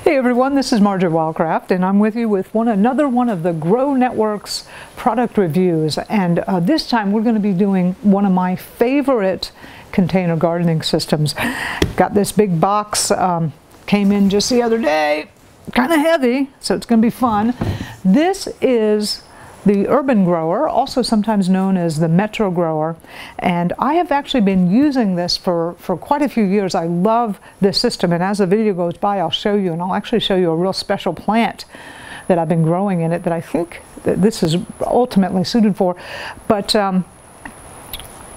Hey everyone, this is Marjory Wildcraft, and I'm with you with another one of the Grow Network's product reviews. And this time we're going to be doing one of my favorite container gardening systems. Got this big box, came in just the other day, kind of heavy, so it's going to be fun. This is the UrBin grower, also sometimes known as the Metro grower, and I have actually been using this for quite a few years. I love this system, and as the video goes by I'll show you, and I'll actually show you a real special plant that I've been growing in it that I think that this is ultimately suited for. But I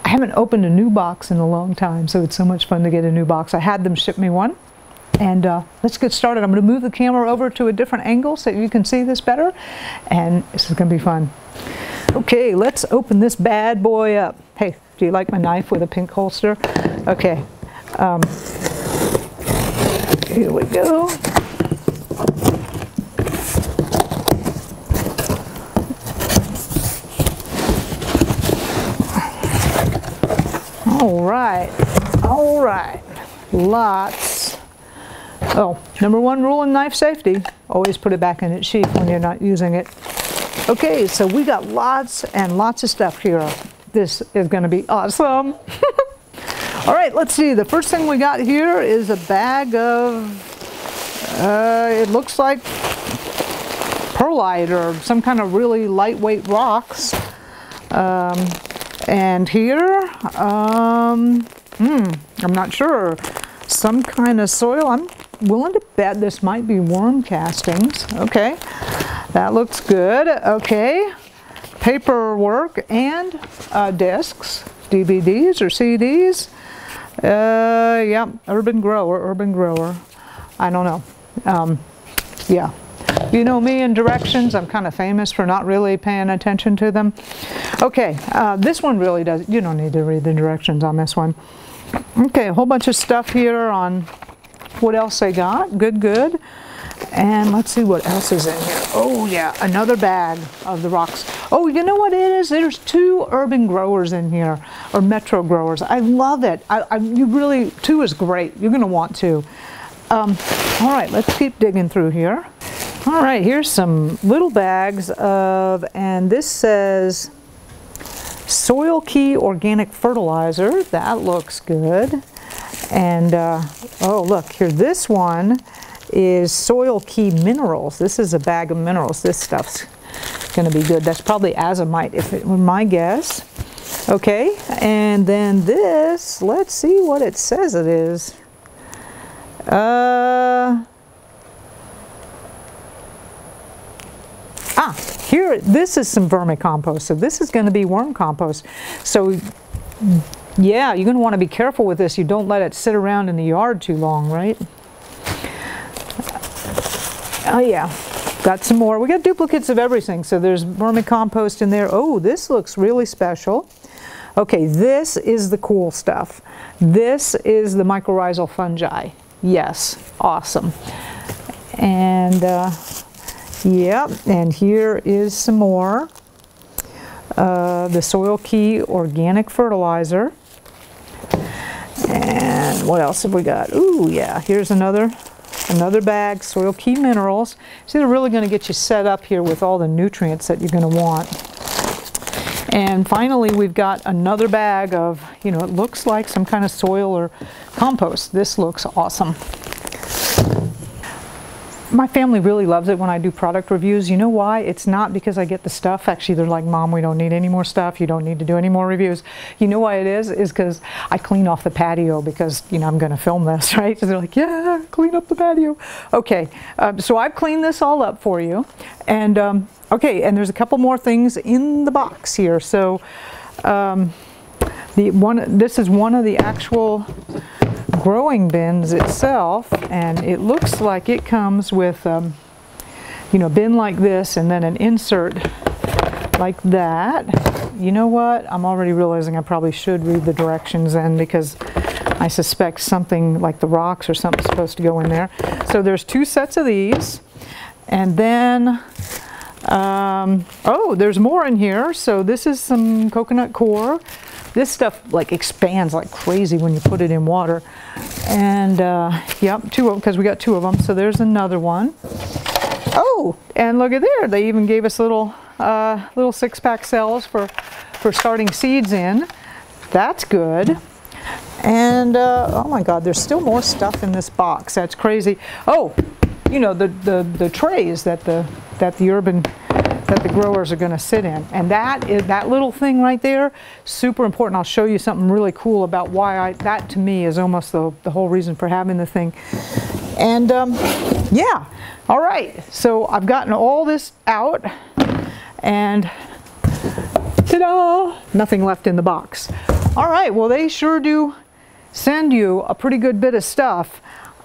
haven't opened a new box in a long time, so it's so much fun to get a new box. I had them ship me one. And let's get started. I'm going to move the camera over to a different angle so you can see this better. And this is going to be fun. Okay, let's open this bad boy up. Hey, do you like my knife with a pink holster? Okay. Here we go. All right. All right. Lots. Oh, number one rule in knife safety, always put it back in its sheath when you're not using it. Okay, so we got lots and lots of stuff here. This is going to be awesome. All right, let's see. The first thing we got here is a bag of, it looks like perlite or some kind of really lightweight rocks. And here, I'm not sure, some kind of soil. I'm willing to bet this might be worm castings. Okay, that looks good. Okay, paperwork and discs, DVDs or CDs. Yeah, UrBin grower. I don't know. Yeah, you know me and directions. I'm kind of famous for not really paying attention to them. Okay, this one really does. You don't need to read the directions on this one. Okay, a whole bunch of stuff here on what else they got. Good. And let's see what else is in here. Oh yeah, another bag of the rocks. Oh, you know what it is? There's two UrBin growers in here, or Metro growers. I love it. You really, two is great. You're going to want two. All right, let's keep digging through here. All right, here's some little bags of, and this says Soil Key Organic Fertilizer. That looks good. And oh look here, this one is Soil Key Minerals. This is a bag of minerals. This stuff's going to be good. That's probably azomite, if it were my guess. Okay, and then this, let's see what it says it is. Here, this is some vermicompost. So this is going to be worm compost. So yeah, you're going to want to be careful with this. You don't let it sit around in the yard too long, right? Oh yeah, got some more. We got duplicates of everything. So there's vermicompost in there. Oh, this looks really special. Okay, this is the cool stuff. This is the mycorrhizal fungi. Yes, awesome. And yeah, and here is some more. The Soil Key Organic Fertilizer. And what else have we got? Ooh, yeah, here's another bag, Soil Key Minerals. So they're really going to get you set up here with all the nutrients that you're going to want. And finally, we've got another bag of, you know, it looks like some kind of soil or compost. This looks awesome. My family really loves it when I do product reviews. You know why? It's not because I get the stuff. Actually, they're like, Mom, we don't need any more stuff. You don't need to do any more reviews. You know why it is? Is because I clean off the patio because, you know, I'm going to film this, right? So they're like, yeah, clean up the patio. Okay, so I've cleaned this all up for you. And, okay, and there's a couple more things in the box here. So this is one of the actual growing bins itself, and it looks like it comes with you know, a bin like this and then an insert like that. You know what, I'm already realizing I probably should read the directions then, because I suspect something like the rocks or something's supposed to go in there. So there's two sets of these, and then oh, there's more in here. So this is some coconut coir. This stuff like expands like crazy when you put it in water. And yep, two of them, because we got two of them. So there's another one. Oh, and look at there. They even gave us little 6-pack cells for starting seeds in. That's good. And oh my God, there's still more stuff in this box. That's crazy. Oh, you know, the trays that the growers are going to sit in, and that little thing right there, super important. I'll show you something really cool about why that to me is almost the whole reason for having the thing. And yeah, all right. So I've gotten all this out, and ta-da! Nothing left in the box. All right. Well, they sure do send you a pretty good bit of stuff.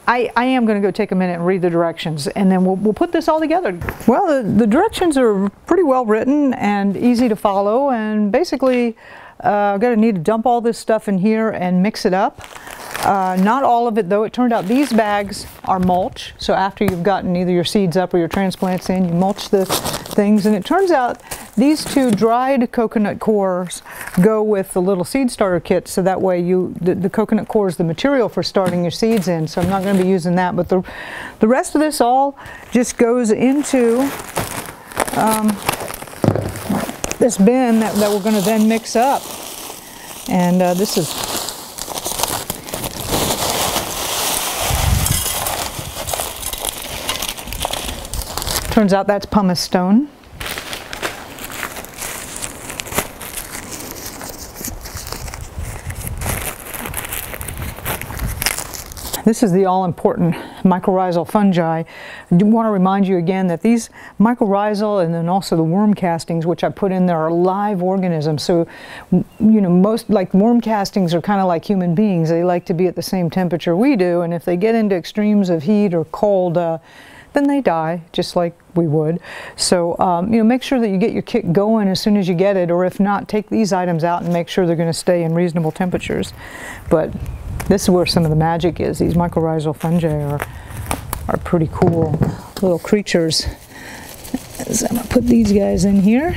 I am going to go take a minute and read the directions, and then we'll put this all together. Well, the directions are pretty well written and easy to follow, and basically I'm going to need to dump all this stuff in here and mix it up. Not all of it though. It turned out these bags are mulch, so after you've gotten either your seeds up or your transplants in, you mulch the things, and it turns out these 2 dried coconut cores go with the little seed starter kit, so that way the coconut core is the material for starting your seeds in, so I'm not going to be using that, but the rest of this all just goes into this bin that we're going to then mix up. And this is turns out that's pumice stone. This is the all-important mycorrhizal fungi. I do want to remind you again that these mycorrhizal and then also the worm castings, which I put in there, are live organisms. So, you know, most, like worm castings are kind of like human beings. They like to be at the same temperature we do, and if they get into extremes of heat or cold, then they die, just like we would. So, you know, make sure that you get your kit going as soon as you get it, or if not, take these items out and make sure they're going to stay in reasonable temperatures. But this is where some of the magic is. These mycorrhizal fungi are pretty cool little creatures. So I'm going to put these guys in here.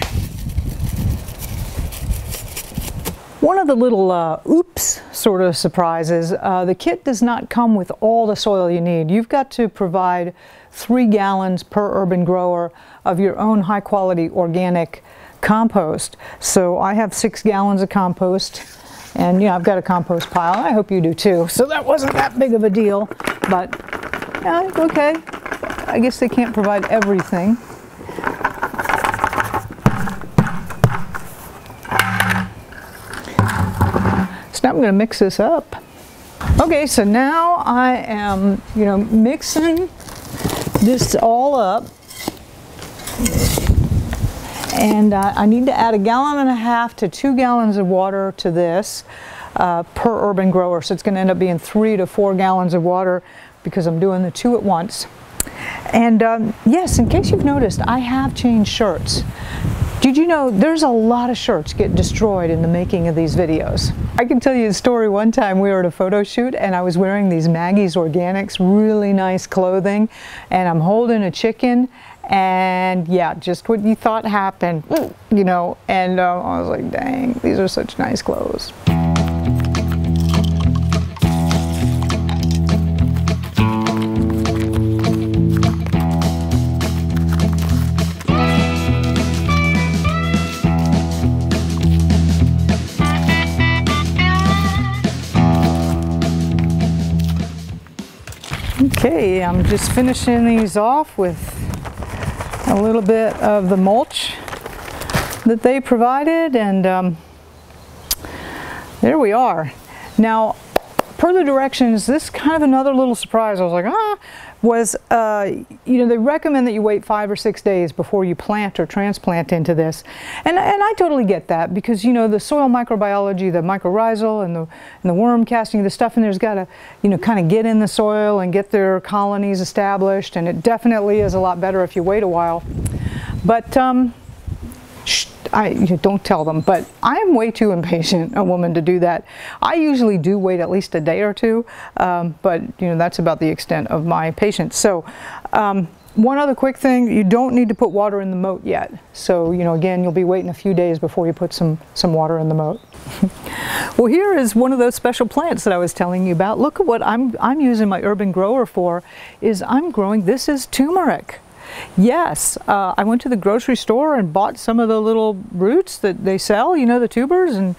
One of the little oops sort of surprises, the kit does not come with all the soil you need. You've got to provide 3 gallons per UrBin grower of your own high quality organic compost. So I have 6 gallons of compost. And yeah, I've got a compost pile. I hope you do too. So that wasn't that big of a deal, but yeah, okay. I guess they can't provide everything. So now I'm going to mix this up. Okay, so now I am, you know, mixing this all up. And I need to add 1.5 gallons to 2 gallons of water to this per UrBin grower. So it's going to end up being 3 to 4 gallons of water because I'm doing the 2 at once. And yes, in case you've noticed, I have changed shirts. Did you know there's a lot of shirts get destroyed in the making of these videos? I can tell you a story. One time we were at a photo shoot and I was wearing these Maggie's Organics, really nice clothing, and I'm holding a chicken. And yeah, just what you thought happened, you know, and I was like, dang, these are such nice clothes. Okay, I'm just finishing these off with a little bit of the mulch that they provided, and there we are. Now, per the directions, this is kind of another little surprise. I was like, you know, they recommend that you wait 5 or 6 days before you plant or transplant into this. And I totally get that, because, you know, the soil microbiology, the mycorrhizal and the worm casting, the stuff in there's got to, you know, kind of get in the soil and get their colonies established. And it definitely is a lot better if you wait a while. But don't tell them, but I am way too impatient a woman to do that. I usually do wait at least a day or two, but you know, that's about the extent of my patience. So one other quick thing, you don't need to put water in the moat yet. So, you know, again, you'll be waiting a few days before you put some water in the moat. Well, here is one of those special plants that I was telling you about. Look at what I'm using my UrBin grower for, is I'm growing, this is turmeric. Yes, I went to the grocery store and bought some of the little roots that they sell, you know, the tubers, and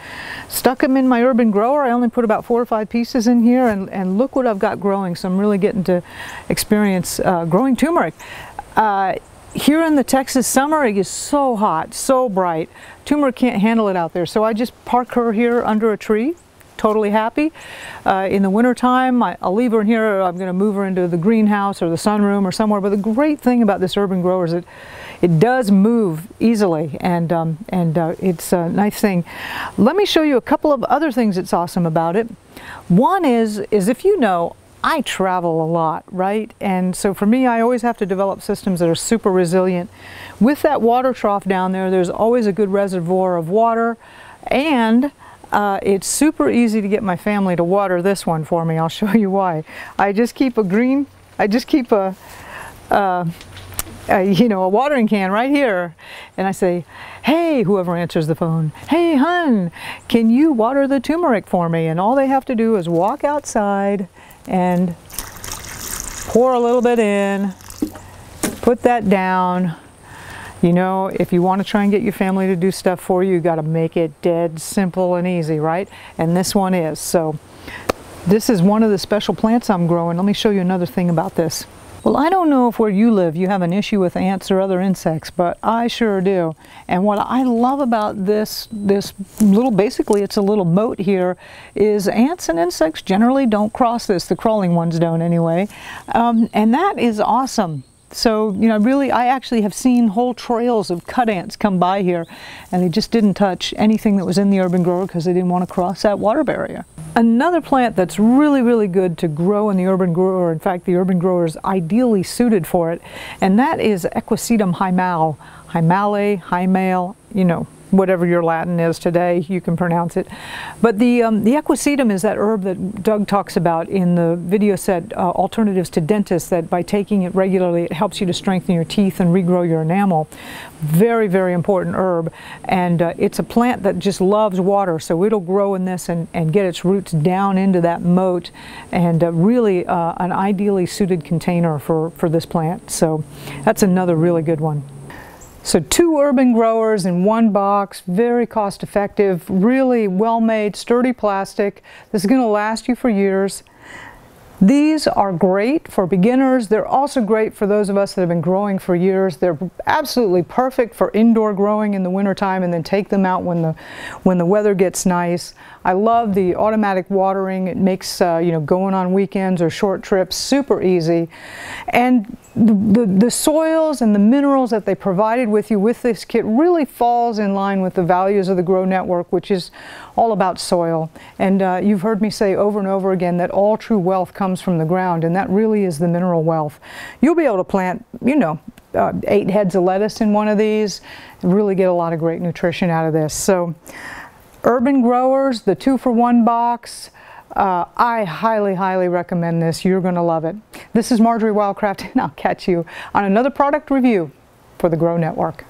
stuck them in my UrBin grower. I only put about 4 or 5 pieces in here, and look what I've got growing. So I'm really getting to experience growing turmeric. Here in the Texas summer, it is so hot, so bright. Turmeric can't handle it out there, so I just park her here under a tree. Totally happy. In the winter time, I'll leave her in here. I'm going to move her into the greenhouse or the sunroom or somewhere. But the great thing about this UrBin grower is it does move easily, and it's a nice thing. Let me show you a couple of other things that's awesome about it. One is if you know, I travel a lot, right? And so for me, I always have to develop systems that are super resilient. With that water trough down there, there's always a good reservoir of water, and it's super easy to get my family to water this one for me. I'll show you why. I just keep a watering can right here, and I say, hey, whoever answers the phone, hey hun, can you water the turmeric for me? And all they have to do is walk outside and pour a little bit in, put that down. You know, if you want to try and get your family to do stuff for you, you got to make it dead simple and easy, right? And this one is. So this is one of the special plants I'm growing. Let me show you another thing about this. Well, I don't know if where you live you have an issue with ants or other insects, but I sure do. And what I love about this little, basically it's a little moat here, is ants and insects generally don't cross this. The crawling ones don't anyway. And that is awesome. So, you know, really, I actually have seen whole trails of cut ants come by here, and they just didn't touch anything that was in the UrBin grower because they didn't want to cross that water barrier. Another plant that's really, really good to grow in the UrBin grower, in fact, the UrBin grower is ideally suited for it, and that is Equisetum hyemale. Hyemale, you know, whatever your Latin is today, you can pronounce it. But the Equisetum is that herb that Doug talks about in the video set, Alternatives to Dentists, that by taking it regularly, it helps you to strengthen your teeth and regrow your enamel. Very, very important herb. And it's a plant that just loves water, so it'll grow in this and get its roots down into that moat, and really an ideally suited container for this plant. So that's another really good one. So 2 UrBin growers in 1 box, very cost effective, really well made, sturdy plastic. This is going to last you for years. These are great for beginners. They're also great for those of us that have been growing for years. They're absolutely perfect for indoor growing in the wintertime, and then take them out when the weather gets nice. I love the automatic watering. It makes you know, going on weekends or short trips super easy. And the soils and the minerals that they provided with you with this kit really falls in line with the values of the Grow Network, which is all about soil. And you've heard me say over and over again that all true wealth comes from the ground, and that really is the mineral wealth. You'll be able to plant, you know, 8 heads of lettuce in one of these and really get a lot of great nutrition out of this. So UrBin growers, the 2-for-1 box, I highly, highly recommend this. You're going to love it. This is Marjory Wildcraft, and I'll catch you on another product review for the Grow Network.